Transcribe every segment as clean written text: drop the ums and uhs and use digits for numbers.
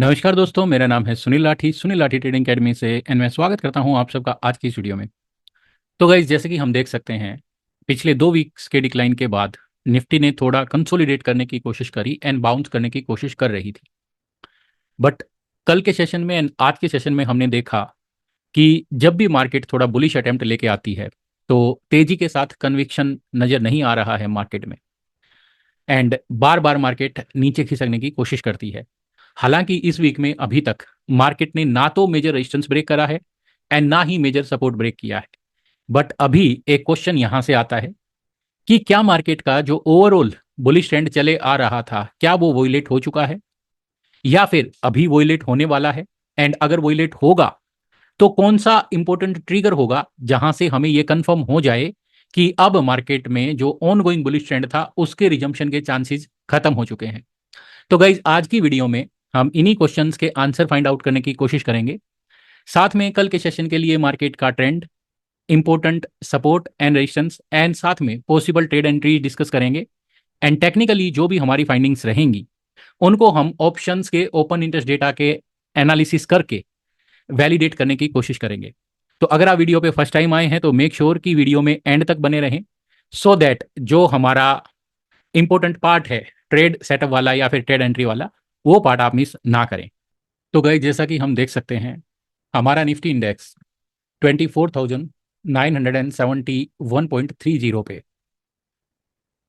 नमस्कार दोस्तों, मेरा नाम है सुनील लाठी ट्रेडिंग एकेडमी से एंड मैं स्वागत करता हूं आप सबका आज की इस वीडियो में। तो गाइस, जैसे कि हम देख सकते हैं, पिछले 2 वीक्स के डिक्लाइन के बाद निफ्टी ने थोड़ा कंसोलिडेट करने की कोशिश करी एंड बाउंस करने की कोशिश कर रही थी। बट कल के सेशन में एंड आज के सेशन में हमने देखा कि जब भी मार्केट थोड़ा बुलिश अटेम्प्ट लेके आती है तो तेजी के साथ कन्विक्शन नज़र नहीं आ रहा है मार्केट में, एंड बार बार मार्केट नीचे खिसकने की कोशिश करती है। हालांकि इस वीक में अभी तक मार्केट ने ना तो मेजर रेजिस्टेंस ब्रेक करा है एंड ना ही मेजर सपोर्ट ब्रेक किया है। बट अभी एक क्वेश्चन यहां से आता है कि क्या मार्केट का जो ओवरऑल बुलिश ट्रेंड चले आ रहा था, क्या वो वोइलेट हो चुका है या फिर अभी वोइलेट होने वाला है? एंड अगर वोइलेट होगा तो कौन सा इंपॉर्टेंट ट्रिगर होगा जहां से हमें यह कंफर्म हो जाए कि अब मार्केट में जो ऑन गोइंग बुलिश ट्रेंड था उसके रिजम्पशन के चांसेस खत्म हो चुके हैं? तो गाइज, आज की वीडियो में हम इन्हीं क्वेश्चंस के आंसर फाइंड आउट करने की कोशिश करेंगे। साथ में कल के सेशन के लिए मार्केट का trend, important support and resistance and साथ में पॉसिबल ट्रेड एंट्री डिस्कस करेंगे। एंड टेक्निकली जो भी हमारी फाइंडिंग्स रहेंगी उनको हम ऑप्शंस के ओपन इंटरेस्ट डेटा के एनालिसिस करके वैलिडेट करने की कोशिश करेंगे। तो अगर आप वीडियो पे फर्स्ट टाइम आए हैं तो मेक श्योर कि वीडियो में एंड तक बने रहें, सो दैट जो हमारा इंपॉर्टेंट पार्ट है ट्रेड सेटअप वाला या फिर ट्रेड एंट्री वाला, वो पार्ट आप मिस ना करें। तो गए, जैसा कि हम देख सकते हैं, हमारा निफ्टी इंडेक्स 24,971.30 पे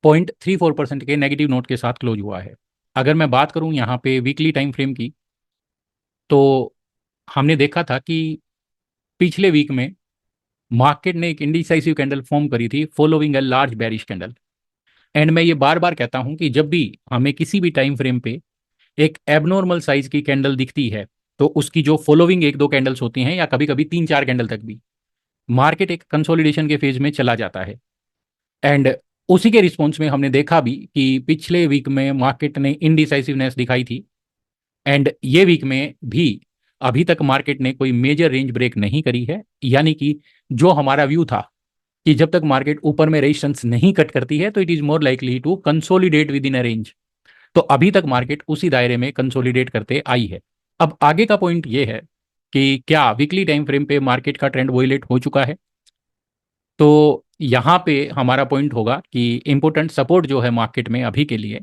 0.34% के नेगेटिव नोट के साथ क्लोज हुआ है। अगर मैं बात करूं यहाँ पे वीकली टाइम फ्रेम की, तो हमने देखा था कि पिछले वीक में मार्केट ने एक इंडिसाइसिव कैंडल फॉर्म करी थी following a large bearish candle. And मैं ये बार बार कहता हूं कि जब भी हमें किसी भी टाइम फ्रेम पे एक एबनॉर्मल साइज की कैंडल दिखती है तो उसकी जो फॉलोइंग एक दो कैंडल्स होती हैं या कभी कभी 3-4 कैंडल तक भी, मार्केट एक कंसोलिडेशन के फेज में चला जाता है। एंड उसी के रिस्पॉन्स में हमने देखा भी कि पिछले वीक में मार्केट ने इनडिसाइसिवनेस दिखाई थी। एंड ये वीक में भी अभी तक मार्केट ने कोई मेजर रेंज ब्रेक नहीं करी है, यानी कि जो हमारा व्यू था कि जब तक मार्केट ऊपर में रेजिस्टेंस नहीं कट करती है तो it is more likely to consolidate within a range. तो अभी तक मार्केट उसी दायरे में कंसोलिडेट करते आई है। अब आगे का पॉइंट ये है कि क्या वीकली टाइम फ्रेम पे मार्केट का ट्रेंड वोइलेट हो चुका है? तो यहाँ पे हमारा पॉइंट होगा कि इंपोर्टेंट सपोर्ट जो है मार्केट में अभी के लिए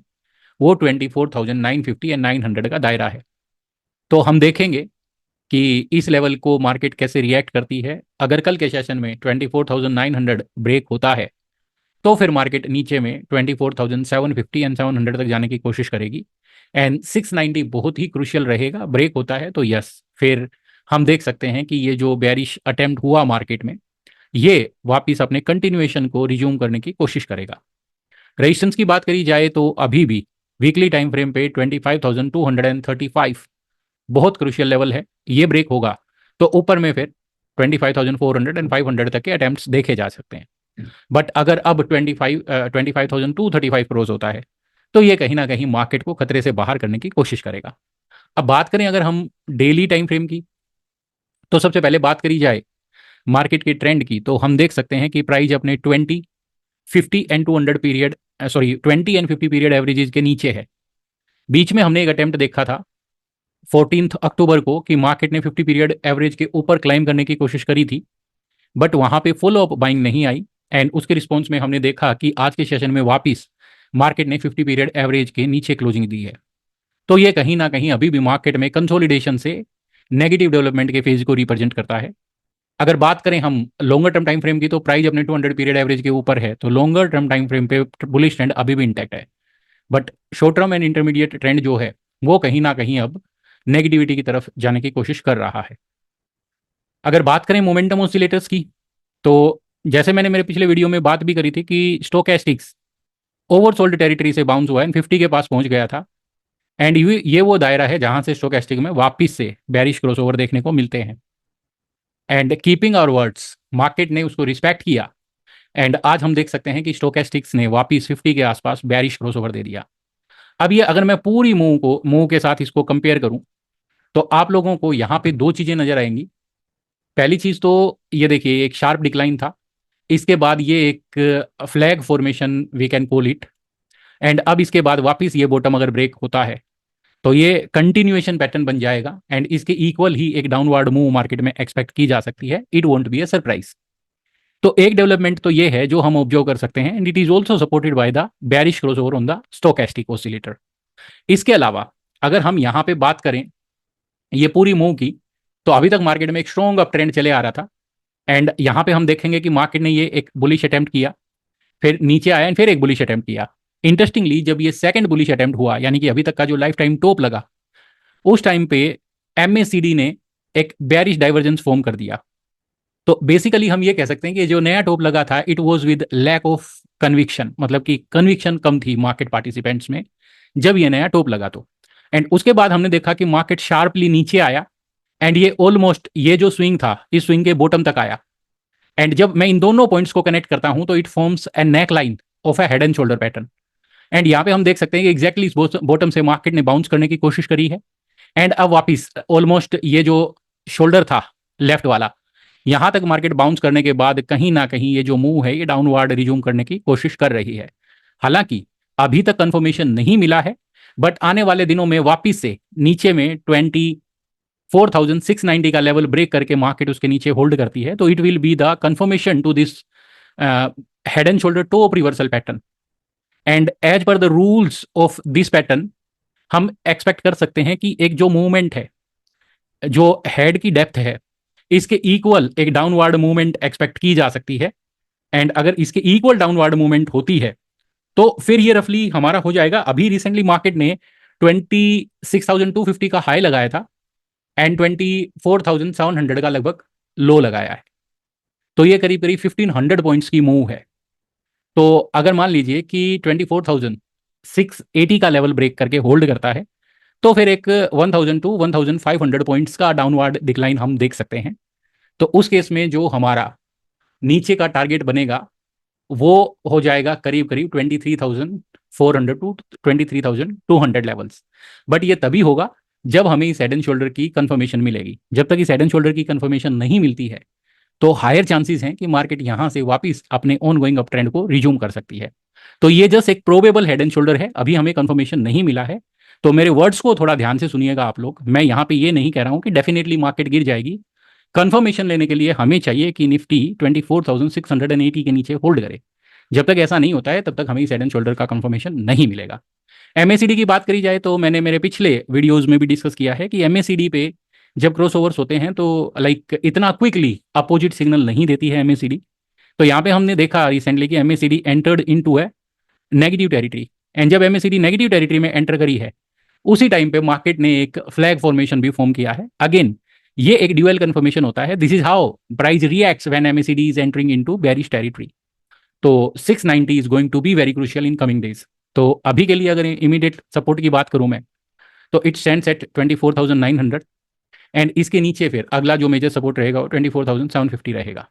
वो 24,950 एंड 900 का दायरा है। तो हम देखेंगे कि इस लेवल को मार्केट कैसे रिएक्ट करती है। अगर कल के सेशन में 24,900 ब्रेक होता है तो फिर मार्केट नीचे में 24,750 एंड 700 तक जाने की कोशिश करेगी। एंड 690 बहुत ही क्रुशियल रहेगा। ब्रेक होता है तो यस, फिर हम देख सकते हैं कि ये जो बेरिश अटेम्प्ट हुआ मार्केट में, ये वापिस अपने कंटिन्यूएशन को रिज्यूम करने की कोशिश करेगा। रेजिस्टेंस की बात करी जाए तो अभी भी वीकली टाइम फ्रेम पे 25,235 बहुत क्रुशियल लेवल है। ये ब्रेक होगा तो ऊपर में फिर 25,400 एंड 500 तक के अटेम्प्ट देखे जा सकते हैं। बट अगर अब 25,235 क्रॉस होता है तो ये कहीं ना कहीं मार्केट को खतरे से बाहर करने की कोशिश करेगा। अब बात करें अगर हम डेली टाइम फ्रेम की, तो सबसे पहले बात करी जाए मार्केट के ट्रेंड की, तो हम देख सकते हैं कि प्राइस अपने 20, 50 एंड 200 पीरियड एवरेजेस के नीचे है। बीच में हमने एक अटेम्प्ट देखा था 14 अक्टूबर को कि मार्केट ने 50 पीरियड एवरेज के ऊपर क्लाइम करने की कोशिश करी थी, बट वहां पे फॉलो अप बाइंग नहीं आई। एंड उसके रिस्पॉन्स में हमने देखा कि आज के सेशन में वापस मार्केट ने 50 पीरियड एवरेज के नीचे क्लोजिंग दी है। तो ये कहीं ना कहीं अभी भी मार्केट में कंसोलिडेशन से नेगेटिव डेवलपमेंट के फेज को रिप्रेजेंट करता है। अगर बात करें हम लॉन्गर टर्म टाइम फ्रेम की, तो प्राइस अपने 200 पीरियड एवरेज के ऊपर है, तो लॉन्गर टर्म टाइम फ्रेम पे बुलिश ट्रेंड अभी भी इंटैक्ट है। But short term and intermediate trend जो है वो कहीं ना कहीं अब नेगेटिविटी की तरफ जाने की कोशिश कर रहा है। अगर बात करें मोमेंटम ऑसिलेटर्स की, तो जैसे मैंने मेरे पिछले वीडियो में बात भी करी थी कि स्टोकेस्टिक्स ओवरसोल्ड टेरिटरी से बाउंस हुआ है, 50 के पास पहुंच गया था। एंड ये वो दायरा है जहां से स्टोकेस्टिक में वापिस से बेरिश क्रॉसओवर देखने को मिलते हैं। And keeping our words, market ने उसको रिस्पेक्ट किया। एंड आज हम देख सकते हैं कि स्टोकेस्टिक्स ने वापिस 50 के आसपास बेरिश क्रॉसओवर दे दिया। अब ये अगर मैं पूरी मूव के साथ इसको कंपेयर करूं तो आप लोगों को यहाँ पे दो चीजें नजर आएंगी। पहली चीज तो ये देखिए, एक शार्प डिक्लाइन था, इसके बाद ये एक flag formation we can call it. And अब इसके बाद वापस ये बॉटम अगर ब्रेक होता है तो ये कंटिन्यूएशन पैटर्न बन जाएगा एंड इसके इक्वल ही एक डाउनवर्ड मूव मार्केट में एक्सपेक्ट की जा सकती है। It won't be a surprise. तो एक डेवलपमेंट तो ये है जो हम ऑब्जर्व कर सकते हैं and it is also supported by the bearish crossover on the stochastic oscillator. इसके अलावा अगर हम यहाँ पे बात करें ये पूरी मूव की, तो अभी तक मार्केट में एक स्ट्रॉन्ग अप ट्रेंड चले आ रहा था एंड यहाँ पे हम देखेंगे कि मार्केट ने ये एक बुलिश अटेम्प्ट किया, फिर नीचे आया एंड फिर एक बुलिश अटेम्प्ट किया। इंटरेस्टिंगली जब ये सेकंड बुलिश अटेम्प्ट हुआ, यानी कि अभी तक का जो लाइफ टाइम टॉप लगा, उस टाइम पे एमएसीडी ने एक बेरिश डाइवर्जेंस फॉर्म कर दिया। तो बेसिकली हम ये कह सकते हैं कि जो नया टॉप लगा था it was with lack of conviction, मतलब कि कन्विक्शन कम थी मार्केट पार्टिसिपेंट्स में जब ये नया टॉप लगा। तो एंड उसके बाद हमने देखा कि मार्केट शार्पली नीचे आया एंड ये ऑलमोस्ट ये जो स्विंग था इस स्विंग के बॉटम तक आया। एंड जब मैं इन दोनों पॉइंट्स को कनेक्ट करता हूं तो it forms a neck line of A head and shoulder pattern. And यहाँ पे हम देख सकते हैं कि एग्जैक्टली इस बॉटम से मार्केट ने बाउंस करने की कोशिश करी है एंड अब वापिस ऑलमोस्ट ये जो शोल्डर था लेफ्ट वाला, यहां तक मार्केट बाउंस करने के बाद कहीं ना कहीं ये जो मूव है ये डाउनवर्ड रिज्यूम करने की कोशिश कर रही है। हालांकि अभी तक कंफर्मेशन नहीं मिला है, बट आने वाले दिनों में वापिस से नीचे में 24,690 का लेवल ब्रेक करके मार्केट उसके नीचे होल्ड करती है तो it will be the confirmation to this head and shoulder top reversal pattern. And as per the rules of this pattern हम एक्सपेक्ट कर सकते हैं कि एक जो मूवमेंट है, जो हेड की डेप्थ है, इसके इक्वल एक डाउनवर्ड मूवमेंट एक्सपेक्ट की जा सकती है। एंड अगर इसके इक्वल डाउनवर्ड मूवमेंट होती है तो फिर ये रफली हमारा हो जाएगा। अभी रिसेंटली मार्केट ने 26,250 का हाई लगाया था एंड 24,700 का लगभग लो लगाया है। तो ये करीब करीब 1,500 पॉइंट्स की मूव है। तो अगर मान लीजिए कि 24,680 का लेवल ब्रेक करके होल्ड करता है तो फिर एक 1,000 टू 1,500 पॉइंट्स का डाउनवर्ड डिक्लाइन हम देख सकते हैं। तो उस केस में जो हमारा नीचे का टारगेट बनेगा वो हो जाएगा करीब करीब 23,400 टू 23,200 लेवल्स। बट ये तभी होगा जब हमें इस हेड एंड शोल्डर की कंफर्मेशन मिलेगी। जब तक इस हेड एंड शोल्डर की कंफर्मेशन नहीं मिलती है तो हायर चांसेस हैं कि मार्केट यहां से वापस अपने ऑन गोइंग अप ट्रेंड को रिज्यूम कर सकती है। तो ये जस्ट एक प्रोबेबल हेड एंड शोल्डर है, अभी हमें कंफर्मेशन नहीं मिला है। तो मेरे वर्ड्स को थोड़ा ध्यान से सुनिएगा आप लोग। मैं यहाँ पे ये नहीं कह रहा हूँ कि डेफिनेटली मार्केट गिर जाएगी। कंफर्मेशन लेने के लिए हमें चाहिए कि निफ्टी 24,680 के नीचे होल्ड करे। जब तक ऐसा नहीं होता है तब तक हमें इस हेड एंड शोल्डर का कंफर्मेशन नहीं मिलेगा। एमएसीडी की बात करी जाए तो मैंने मेरे पिछले वीडियोस में भी डिस्कस किया है कि एमएसीडी पे जब क्रॉसओवर्स होते हैं तो लाइक इतना क्विकली अपोजिट सिग्नल नहीं देती है एमएसीडी। तो यहाँ पे हमने देखा रिसेंटली कि MACD entered into A negative territory and जब एमएसीडी नेगेटिव टेरिटरी में एंटर करी है उसी टाइम पे मार्केट ने एक फ्लैग फॉर्मेशन भी फॉर्म किया है। अगेन ये एक ड्यूअल कंफर्मेशन होता है। This is how price reacts when MACD is entering into bearish territory. तो 690 is going to be very crucial in coming days. तो अभी के लिए अगर इमीडिएट सपोर्ट की बात करूं मैं तो इट स्टैंड्स एट 24,900 एंड इसके नीचे फिर अगला जो मेजर सपोर्ट रहेगा वो 24,750 रहेगा।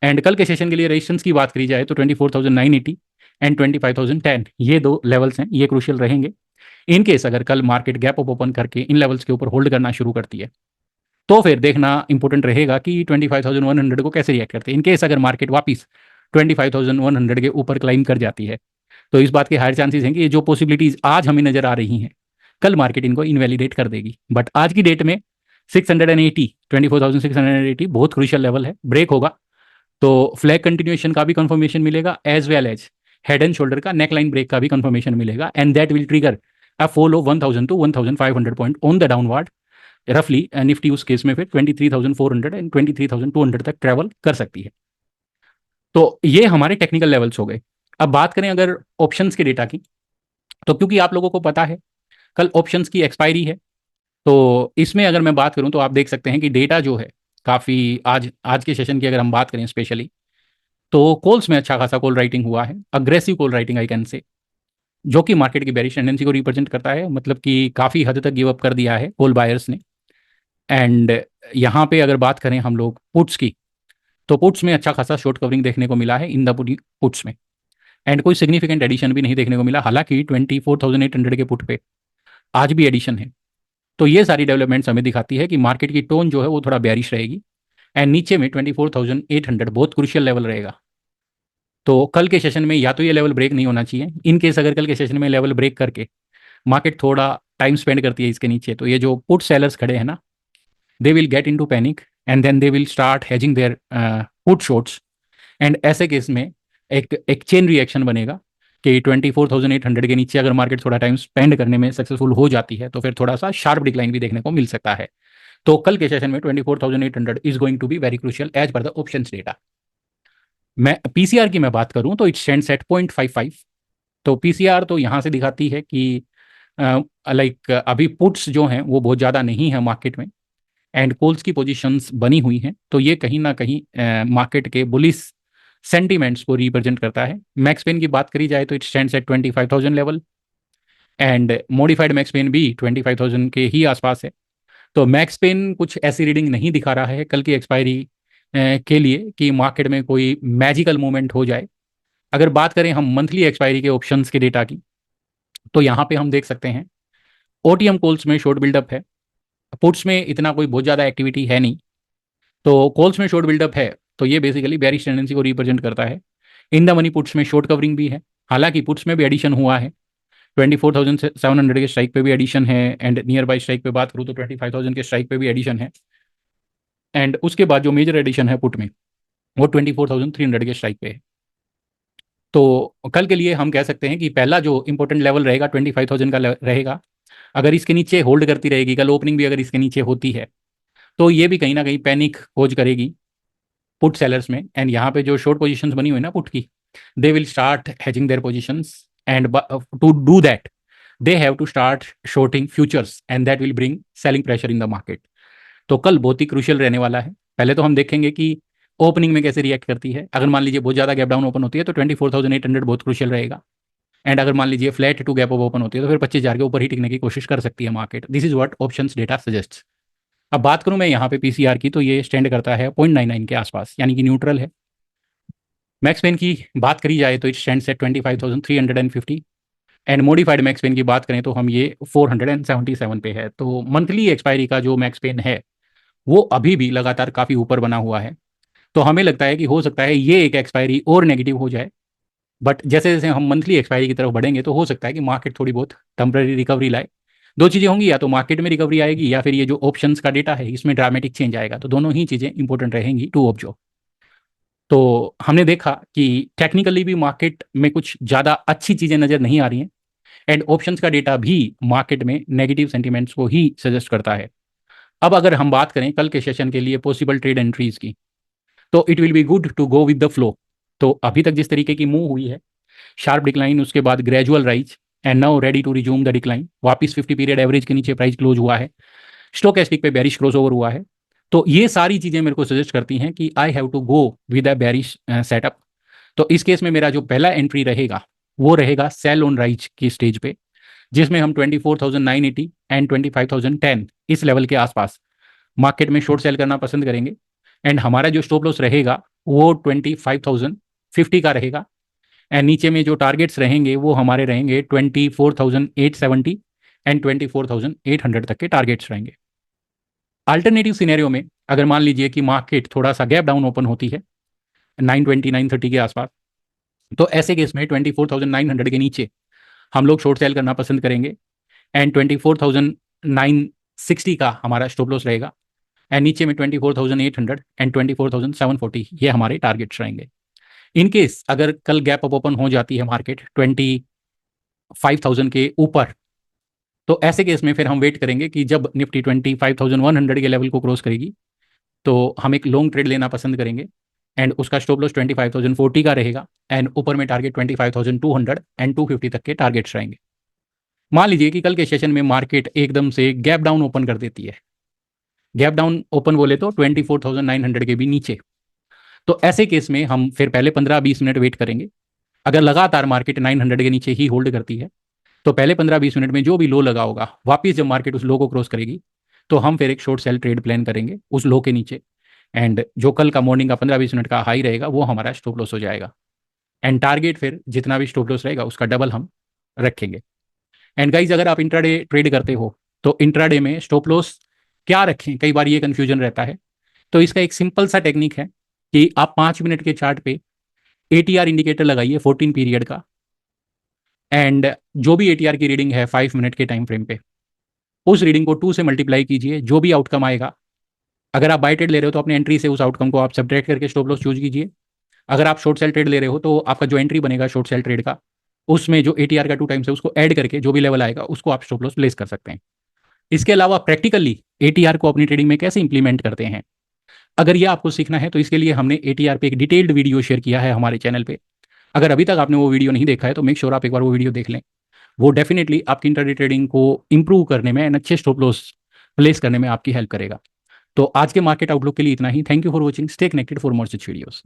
एंड कल के सेशन के लिए रेजिस्टेंस की बात करी जाए तो 24,980 एंड 25,010 ये दो लेवल्स हैं, ये क्रूशियल रहेंगे। इन केस अगर कल मार्केट गैप अप ओपन करके इन लेवल्स के ऊपर होल्ड करना शुरू करती है तो फिर देखना इंपॉर्टेंट रहेगा कि 25,100 को कैसे रिएक्ट करते हैं। इन केस अगर मार्केट वापस 25,100 के ऊपर क्लाइम कर जाती है तो इस बात के हायर चांसेस हैं कि ये जो पॉसिबिलिटीज आज हमें नजर आ रही हैं कल मार्केट इनको इनवैलिडेट कर देगी। बट आज की डेट में 680 24,680 बहुत क्रूशियल लेवल है। ब्रेक होगा तो फ्लैग कंटिन्यूएशन का भी कंफर्मेशन मिलेगा as well as head and shoulder का नेकलाइन ब्रेक का भी कंफर्मेशन मिलेगा and that will trigger a fall of 1,000 to 1,500 point on the downward. रफली निफ्टी उस केस में फिर 23,400 एंड 23,200 तक ट्रेवल कर सकती है। तो ये हमारे टेक्निकल लेवल्स हो गए। अब बात करें अगर ऑप्शंस के डेटा की, तो क्योंकि आप लोगों को पता है कल ऑप्शंस की एक्सपायरी है तो इसमें अगर मैं बात करूं तो आप देख सकते हैं कि डेटा जो है काफ़ी आज आज के सेशन की अगर हम बात करें स्पेशली तो कॉल्स में अच्छा खासा कॉल राइटिंग हुआ है, aggressive call writing I can say, जो कि मार्केट की बेरिश टेंडेंसी को रिप्रेजेंट करता है। मतलब कि काफ़ी हद तक गिव अप कर दिया है कॉल बायर्स ने। एंड यहाँ पे अगर बात करें हम लोग पुट्स की तो पुट्स में अच्छा खासा शॉर्ट कवरिंग देखने को मिला है इन द पुट्स में एंड कोई सिग्निफिकेंट एडिशन भी नहीं देखने को मिला। हालांकि 24,800 के पुट पे आज भी एडिशन है। तो ये सारी डेवलपमेंट्स हमें दिखाती है कि मार्केट की टोन जो है वो थोड़ा बेरिश रहेगी एंड नीचे में 24,800 बहुत क्रूशियल लेवल रहेगा। तो कल के सेशन में या तो ये लेवल ब्रेक नहीं होना चाहिए। इन केस अगर कल के सेशन में लेवल ब्रेक करके मार्केट थोड़ा टाइम स्पेंड करती है इसके नीचे, तो ये जो पुट सेलर्स खड़े हैं ना, they will get into panic and then they will start hedging their put shorts. And ऐसे केस में एक चेन रिएक्शन बनेगा कि 24,800 के नीचे अगर मार्केट थोड़ा टाइम स्पेंड करने में सक्सेसफुल हो जाती है तो फिर थोड़ा सा शार्प डिक्लाइन भी देखने को मिल सकता है। तो कल के सेशन में 24,800 is going to be very crucial as per the options data. मैं पीसीआर की मैं बात करूं तो इट स्टैंड्स एट 0.55। तो पीसीआर तो यहाँ से दिखाती है कि लाइक अभी पुट्स जो हैं वो बहुत ज़्यादा नहीं है मार्केट में, एंड कॉल्स की पोजीशंस बनी हुई हैं, तो ये कहीं ना कहीं मार्केट के बुलिस सेंटीमेंट्स को रिप्रेजेंट करता है। मैक्स पेन की बात करी जाए तो it stands at 25,000 level, and modified max pain भी 25,000 के ही आसपास है। तो मैक्स पेन कुछ ऐसी रीडिंग नहीं दिखा रहा है कल की एक्सपायरी के लिए कि मार्केट में कोई मैजिकल मूवमेंट हो जाए। अगर बात करें हम मंथली एक्सपायरी के ऑप्शंस के डेटा की, तो यहाँ पे हम देख सकते हैं ओटीएम कॉल्स में शॉर्ट बिल्डअप है, पुट्स में इतना कोई बहुत ज़्यादा एक्टिविटी है नहीं। तो कॉल्स में शॉर्ट बिल्डअप है तो ये बेसिकली बेरिश टेंडेंसी को रिप्रेजेंट करता है। इन द मनी पुट्स में शॉर्ट कवरिंग भी है, हालांकि पुट्स में भी एडिशन हुआ है, 24,700 के स्ट्राइक पे भी एडिशन है, एंड नियर बाई स्ट्राइक पे बात करूँ तो 25,000 के स्ट्राइक पे भी एडिशन है। एंड उसके बाद जो मेजर एडिशन है पुट में वो 24,300 के स्ट्राइक पे है। तो कल के लिए हम कह सकते हैं कि पहला जो इंपॉर्टेंट लेवल रहेगा 25,000 का रहेगा। अगर इसके नीचे होल्ड करती रहेगी, कल ओपनिंग भी अगर इसके नीचे होती है तो ये भी कहीं ना कहीं पैनिक खोज करेगी पुट सेलर्स में। एंड यहाँ पे जो शॉर्ट पोजीशंस बनी हुई ना पुट की, दे will start hedging their positions, and to do that they have to start shorting futures and that will bring selling pressure in the market। तो कल बहुत ही क्रूशियल रहने वाला है। पहले तो हम देखेंगे कि ओपनिंग में कैसे रिएक्ट करती है। अगर मान लीजिए बहुत ज़्यादा गैप डाउन ओपन होती है तो 24,800 बहुत क्रूशियल रहेगा, एंड अगर मान लीजिए flat to gap up open होती है तो फिर 25,000 के ऊपर ही टिकने की कोशिश कर सकती है market. This is what options data suggest. अब बात करूं मैं यहाँ पे पीसीआर की, तो ये स्टैंड करता है 0.99 के आसपास, यानी कि न्यूट्रल है। मैक्स पेन की बात करी जाए तो it stands at 25,350, and modified max pain की बात करें तो हम ये 477 पे है। तो मंथली एक्सपायरी का जो मैक्स पेन है वो अभी भी लगातार काफ़ी ऊपर बना हुआ है। तो हमें लगता है कि हो सकता है ये एक एक्सपायरी और नेगेटिव हो जाए, बट जैसे जैसे हम मंथली एक्सपायरी की तरफ बढ़ेंगे तो हो सकता है कि मार्केट थोड़ी बहुत टेम्पररी रिकवरी लाए। दो चीज़ें होंगी, या तो मार्केट में रिकवरी आएगी या फिर ये जो ऑप्शंस का डेटा है इसमें ड्रामेटिक चेंज आएगा। तो दोनों ही चीज़ें इंपॉर्टेंट रहेंगी टू ऑब्जर्व। तो हमने देखा कि टेक्निकली भी मार्केट में कुछ ज़्यादा अच्छी चीज़ें नज़र नहीं आ रही हैं, एंड ऑप्शंस का डेटा भी मार्केट में नेगेटिव सेंटीमेंट्स को ही सजेस्ट करता है। अब अगर हम बात करें कल के सेशन के लिए पॉसिबल ट्रेड एंट्रीज की, तो it will be good to go with the flow. तो अभी तक जिस तरीके की मूव हुई है, शार्प डिक्लाइन, उसके बाद gradual rise, and now ready to resume the decline, वापस 50 पीरियड एवरेज के नीचे प्राइस क्लोज हुआ है, स्टोकेस्टिक पे बेरिश क्रॉस ओवर हुआ है। तो ये सारी चीज़ें मेरे को सजेस्ट करती हैं कि I have to go with a bearish setup. तो इस केस में मेरा जो पहला एंट्री रहेगा वो रहेगा सेल ऑन राइज की स्टेज पे, जिसमें हम 24,980 एंड 25,010 इस लेवल के आसपास मार्केट में शॉर्ट सेल करना पसंद करेंगे। एंड हमारा जो स्टॉप लॉस रहेगा वो 25,050 का रहेगा, एंड नीचे में जो टारगेट्स रहेंगे वो हमारे रहेंगे 24,870 एंड 24,800 तक के टारगेट्स रहेंगे। अल्टरनेटिव सिनेरियो में अगर मान लीजिए कि मार्केट थोड़ा सा गैप डाउन ओपन होती है 920 930 के आसपास, तो ऐसे केस में 24,900 के नीचे हम लोग शॉर्ट सेल करना पसंद करेंगे, एंड 24,960 का हमारा स्टॉप लॉस रहेगा, एंड नीचे में 24,800 एंड 24,740 ये हमारे टारगेट्स रहेंगे। इन केस अगर कल गैप अप ओपन हो जाती है मार्केट 25,000 के ऊपर, तो ऐसे केस में फिर हम वेट करेंगे कि जब निफ्टी 25,100 के लेवल को क्रॉस करेगी तो हम एक लॉन्ग ट्रेड लेना पसंद करेंगे, एंड उसका स्टॉप लॉस 25,040 का रहेगा, एंड ऊपर में टारगेट 25,200 एंड 250 तक के टारगेट्स रहेंगे। मान लीजिए कि कल के सेशन में मार्केट एकदम से गैप डाउन ओपन कर देती है, गैप डाउन ओपन बोले तो 24,900 के भी नीचे, तो ऐसे केस में हम फिर पहले 15-20 मिनट वेट करेंगे। अगर लगातार मार्केट 900 के नीचे ही होल्ड करती है तो पहले 15-20 मिनट में जो भी लो लगा होगा, वापिस जब मार्केट उस लो को क्रॉस करेगी तो हम फिर एक शॉर्ट सेल ट्रेड प्लान करेंगे उस लो के नीचे, एंड जो कल का मॉर्निंग का 15-20 मिनट का हाई रहेगा वो हमारा स्टॉप लॉस हो जाएगा, एंड टारगेट फिर जितना भी स्टॉप लॉस रहेगा उसका डबल हम रखेंगे। एंड गाइज अगर आप इंट्राडे ट्रेड करते हो तो इंट्राडे में स्टॉप लॉस क्या रखें, कई बार ये कन्फ्यूजन रहता है। तो इसका एक सिंपल सा टेक्निक है कि आप 5 मिनट के चार्ट पे एटीआर इंडिकेटर लगाइए 14 पीरियड का, एंड जो भी एटीआर की रीडिंग है 5 मिनट के टाइम फ्रेम पे उस रीडिंग को 2 से मल्टीप्लाई कीजिए, जो भी आउटकम आएगा, अगर आप बाय ट्रेड ले रहे हो तो अपने एंट्री से उस आउटकम को आप सब्ट्रैक्ट करके स्टॉप लॉस चूज कीजिए। अगर आप शॉर्ट सेल ट्रेड ले रहे हो तो आपका जो एंट्री बनेगा शॉर्ट सेल ट्रेड का, उसमें जो एटीआर का 2 टाइम्स है उसको ऐड करके जो भी लेवल आएगा उसको आप स्टॉप लॉस प्लेस कर सकते हैं। इसके अलावा प्रैक्टिकली एटीआर को अपनी ट्रेडिंग में कैसे इंप्लीमेंट करते हैं, अगर ये आपको सीखना है तो इसके लिए हमने एटीआर पे एक डिटेल्ड वीडियो शेयर किया है हमारे चैनल पे। अगर अभी तक आपने वो वीडियो नहीं देखा है तो मेक श्योर आप एक बार वो वीडियो देख लें। वो डेफिनेटली आपकी इंटरडे ट्रेडिंग को इंप्रूव करने में एंड अच्छे स्टॉप लॉस प्लेस करने में आपकी हेल्प करेगा। तो आज के मार्केट आउटलुक के लिए इतना ही। Thank you for watching, stay connected for more such videos.